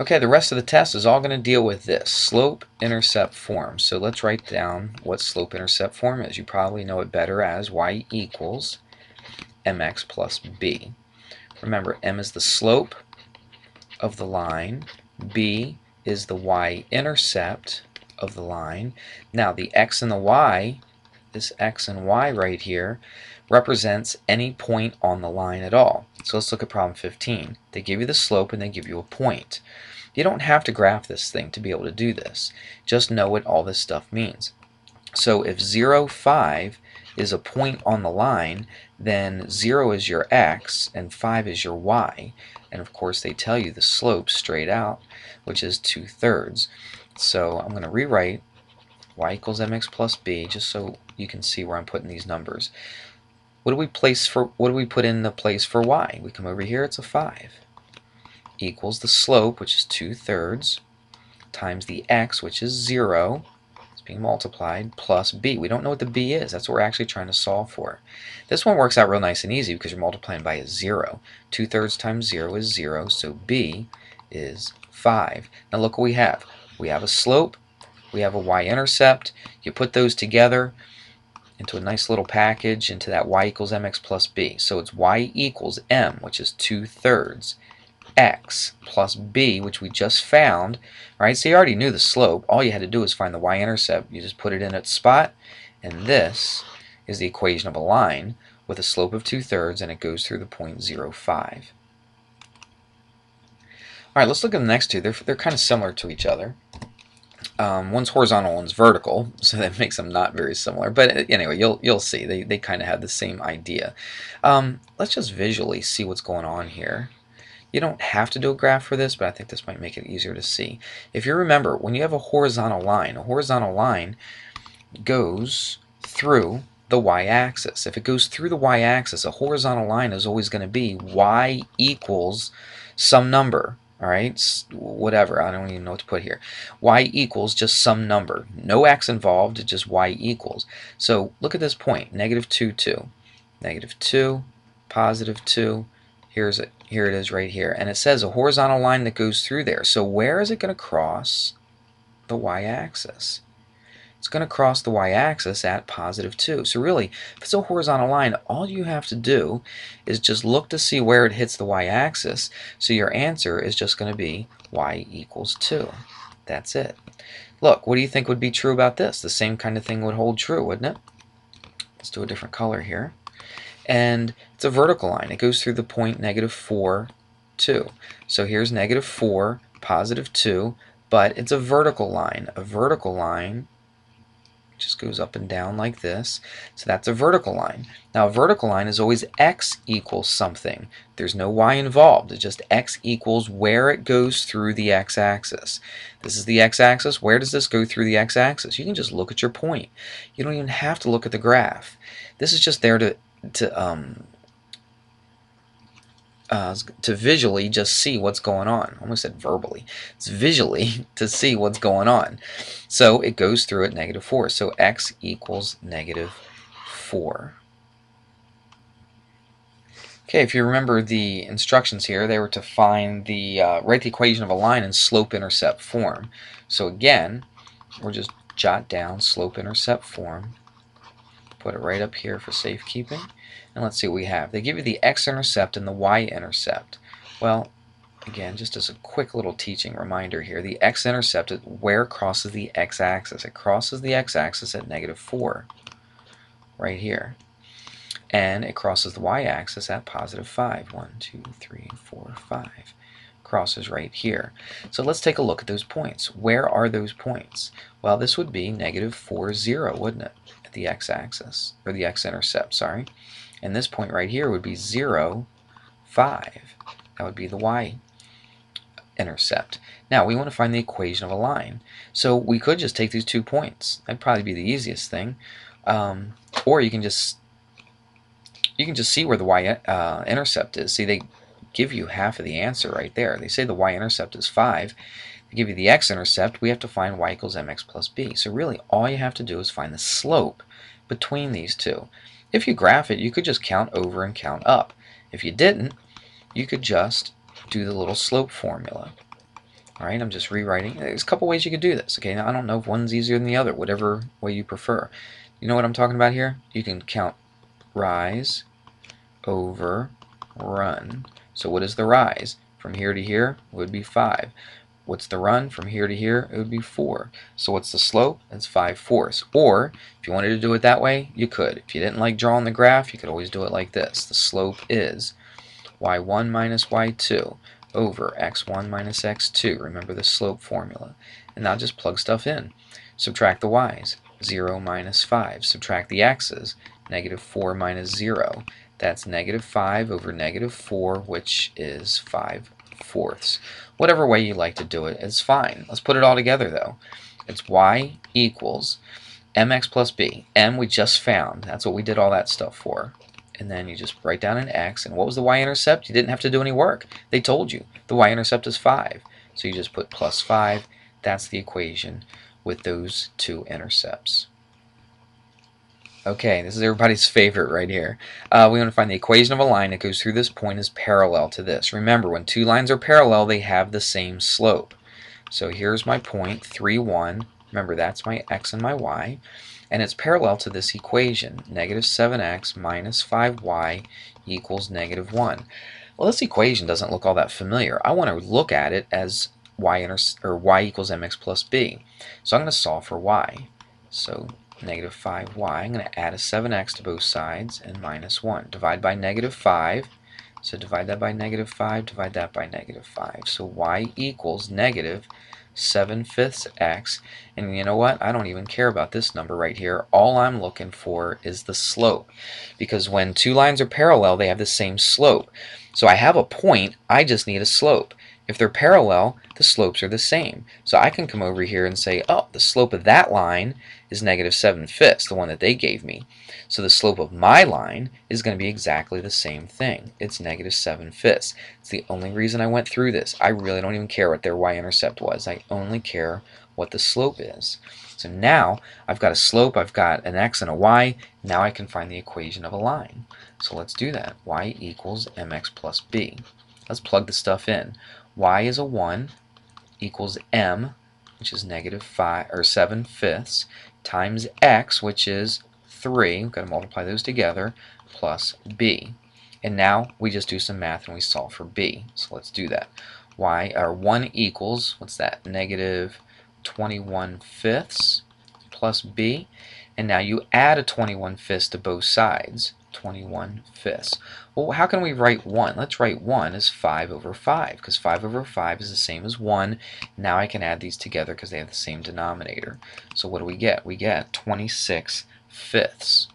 Okay, the rest of the test is all going to deal with this slope-intercept form. So let's write down what slope-intercept form is. You probably know it better as y equals mx plus b. Remember, m is the slope of the line, b is the y-intercept of the line. Now the x and the y, this x and y right here, represents any point on the line at all. So let's look at problem 15. They give you the slope and they give you a point. You don't have to graph this thing to be able to do this. Just know what all this stuff means. So if 0, 5 is a point on the line, then 0 is your x and 5 is your y. And of course they tell you the slope straight out, which is 2/3. So I'm going to rewrite y equals mx plus b just so you can see where I'm putting these numbers. What do we put in the place for y? We come over here, it's a 5. Equals the slope, which is 2/3, times the x, which is 0, it's being multiplied, plus b. We don't know what the b is. That's what we're actually trying to solve for. This one works out real nice and easy because you're multiplying by a 0. 2/3 times 0 is 0, so b is 5. Now look what we have. We have a slope, we have a y-intercept. You put those together into a nice little package into that y equals mx plus b. So it's y equals m, which is 2/3, x plus b, which we just found. Right? So you already knew the slope. All you had to do is find the y-intercept. You just put it in its spot, and this is the equation of a line with a slope of 2/3, and it goes through the point 0, 5. All right, let's look at the next two. They're kind of similar to each other. One's horizontal, one's vertical, so that makes them not very similar. But anyway, you'll see they kind of have the same idea. Let's just visually see what's going on here. You don't have to do a graph for this, but I think this might make it easier to see. If you remember, when you have a horizontal line goes through the y-axis. If it goes through the y-axis, a horizontal line is always going to be y equals some number. All right, whatever, I don't even know what to put here. Y equals just some number. No x involved, just y equals. So look at this point, -2, 2. -2, +2. Here it is right here. And it says a horizontal line that goes through there. So where is it going to cross the y-axis? It's going to cross the y-axis at +2. So really, if it's a horizontal line, all you have to do is just look to see where it hits the y-axis. So your answer is just going to be y equals 2. That's it. Look, what do you think would be true about this? The same kind of thing would hold true, wouldn't it? Let's do a different color here. And it's a vertical line. It goes through the point -4, 2. So here's -4, +2, but it's a vertical line. A vertical line just goes up and down like this. So that's a vertical line. Now a vertical line is always x equals something. There's no y involved. It's just x equals where it goes through the x-axis. This is the x-axis. Where does this go through the x-axis? You can just look at your point. You don't even have to look at the graph. This is just there to visually just see what's going on. I almost said verbally. It's visually to see what's going on. So it goes through at -4. So x equals -4. Okay, if you remember the instructions here, they were to find write the equation of a line in slope-intercept form. So again, we'll just jot down slope-intercept form. Put it right up here for safekeeping. And let's see what we have. They give you the x-intercept and the y-intercept. Well, again, just as a quick little teaching reminder here, the x-intercept is where it crosses the x-axis. It crosses the x-axis at -4, right here. And it crosses the y-axis at +5. 1, 2, 3, 4, 5. Crosses right here. So let's take a look at those points. Where are those points? Well, this would be -4, 0, wouldn't it? At the x-axis, or the x-intercept, sorry. And this point right here would be 0, 5. That would be the y-intercept. Now we want to find the equation of a line. So we could just take these 2 points. That'd probably be the easiest thing. Or you can just see where the y-intercept is. See, they give you half of the answer right there. They say the y-intercept is 5. They give you the x-intercept. We have to find y equals mx plus b. So really all you have to do is find the slope between these two. If you graph it, you could just count over and count up. If you didn't, you could just do the little slope formula. All right, I'm just rewriting. There's a couple ways you could do this. Okay, now I don't know if one's easier than the other, whatever way you prefer. You know what I'm talking about here? You can count rise over run. So what is the rise? From here to here would be 5. What's the run? From here to here, it would be 4. So what's the slope? It's 5/4. Or, if you wanted to do it that way, you could. If you didn't like drawing the graph, you could always do it like this. The slope is y1 minus y2 over x1 minus x2. Remember the slope formula. And now just plug stuff in. Subtract the y's. 0 minus 5. Subtract the x's. -4 minus 0. That's -5 over -4, which is 5/4. Whatever way you like to do it, it's fine. Let's put it all together though. It's y equals mx plus b. M we just found. That's what we did all that stuff for. And then you just write down an x. And what was the y-intercept? You didn't have to do any work. They told you. The y-intercept is 5. So you just put plus 5. That's the equation with those two intercepts. Okay, this is everybody's favorite right here. We want to find the equation of a line that goes through this point is parallel to this. Remember, when two lines are parallel, they have the same slope. So here's my point, 3, 1. Remember, that's my x and my y. And it's parallel to this equation, -7x minus 5y equals -1. Well, this equation doesn't look all that familiar. I want to look at it as y equals mx plus b. So I'm going to solve for y. So -5y, I'm going to add a 7x to both sides and minus 1. Divide by -5. So divide that by -5, divide that by -5. So y equals -7/5 x. And you know what? I don't even care about this number right here. All I'm looking for is the slope. Because when two lines are parallel, they have the same slope. So I have a point, I just need a slope. If they're parallel, the slopes are the same. So I can come over here and say, oh, the slope of that line is -7/5, the one that they gave me. So the slope of my line is going to be exactly the same thing. It's -7/5. It's the only reason I went through this. I really don't even care what their y-intercept was. I only care what the slope is. So now I've got a slope, I've got an x and a y. Now I can find the equation of a line. So let's do that. Y equals mx plus b. Let's plug the stuff in. Y is a 1 equals m, which is -5 or 7/5, times x, which is 3. We've got to multiply those together, plus b. And now we just do some math and we solve for b. So let's do that. Y or 1 equals, what's that? -21/5 plus b. And now you add a 21/5 to both sides. 21/5. Well, how can we write 1? Let's write 1 as 5/5, because 5/5 is the same as 1. Now I can add these together because they have the same denominator. So what do we get? We get 26/5.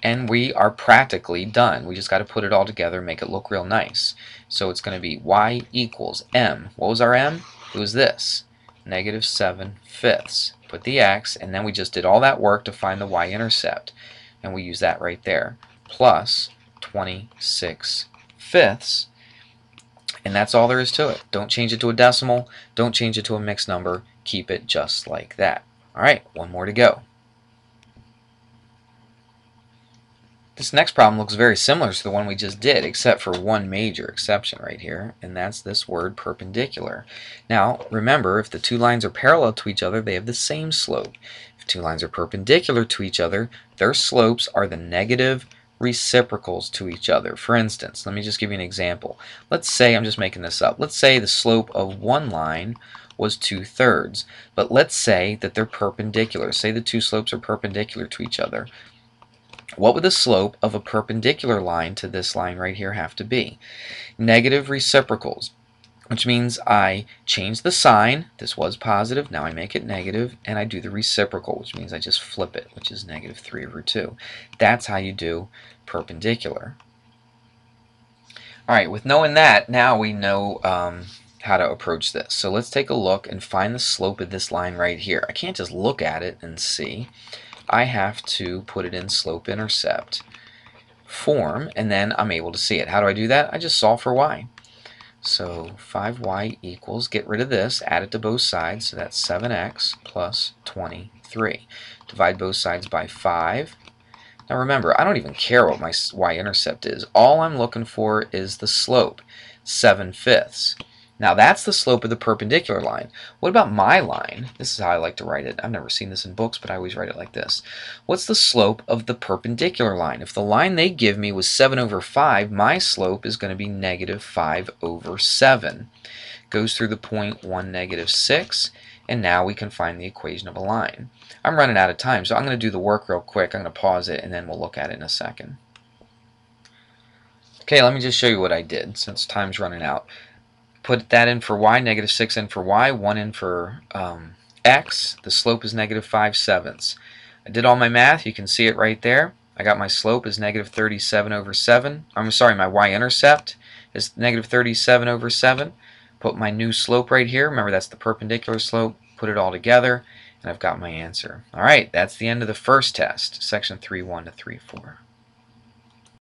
And we are practically done. We just got to put it all together and make it look real nice. So it's going to be y equals m. What was our m? It was this, -7/5. Put the x, and then we just did all that work to find the y-intercept. And we use that right there, plus 26/5. And that's all there is to it. Don't change it to a decimal. Don't change it to a mixed number. Keep it just like that. All right, one more to go. This next problem looks very similar to the one we just did, except for one major exception right here, and that's this word perpendicular. Now, remember, if the two lines are parallel to each other, they have the same slope. If two lines are perpendicular to each other, their slopes are the negative reciprocals to each other. For instance, let me just give you an example. Let's say, I'm just making this up, let's say the slope of one line was 2/3, but let's say that they're perpendicular. Say the two slopes are perpendicular to each other. What would the slope of a perpendicular line to this line right here have to be? Negative reciprocals, which means I change the sign. This was positive, now I make it negative, and I do the reciprocal, which means I just flip it, which is -3/2. That's how you do perpendicular. Alright, with knowing that, now we know how to approach this. So let's take a look and find the slope of this line right here. I can't just look at it and see. I have to put it in slope-intercept form, and then I'm able to see it. How do I do that? I just solve for y. So 5y equals, get rid of this, add it to both sides, so that's 7x plus 23. Divide both sides by 5. Now remember, I don't even care what my y-intercept is. All I'm looking for is the slope, 7/5. Now that's the slope of the perpendicular line. What about my line? This is how I like to write it. I've never seen this in books, but I always write it like this. What's the slope of the perpendicular line? If the line they give me was 7 over 5, my slope is going to be negative 5 over 7. Goes through the point 1, negative 6, and now we can find the equation of a line. I'm running out of time, so I'm going to do the work real quick. I'm going to pause it, and then we'll look at it in a second. Okay, let me just show you what I did since time's running out. Put that in for y, negative 6 in for y, 1 in for x. The slope is negative 5/7. I did all my math. You can see it right there. I got my slope is negative 37 over 7. I'm sorry, my y-intercept is negative 37 over 7. Put my new slope right here. Remember, that's the perpendicular slope. Put it all together, and I've got my answer. All right, that's the end of the first test, section 3.1 to 3.4.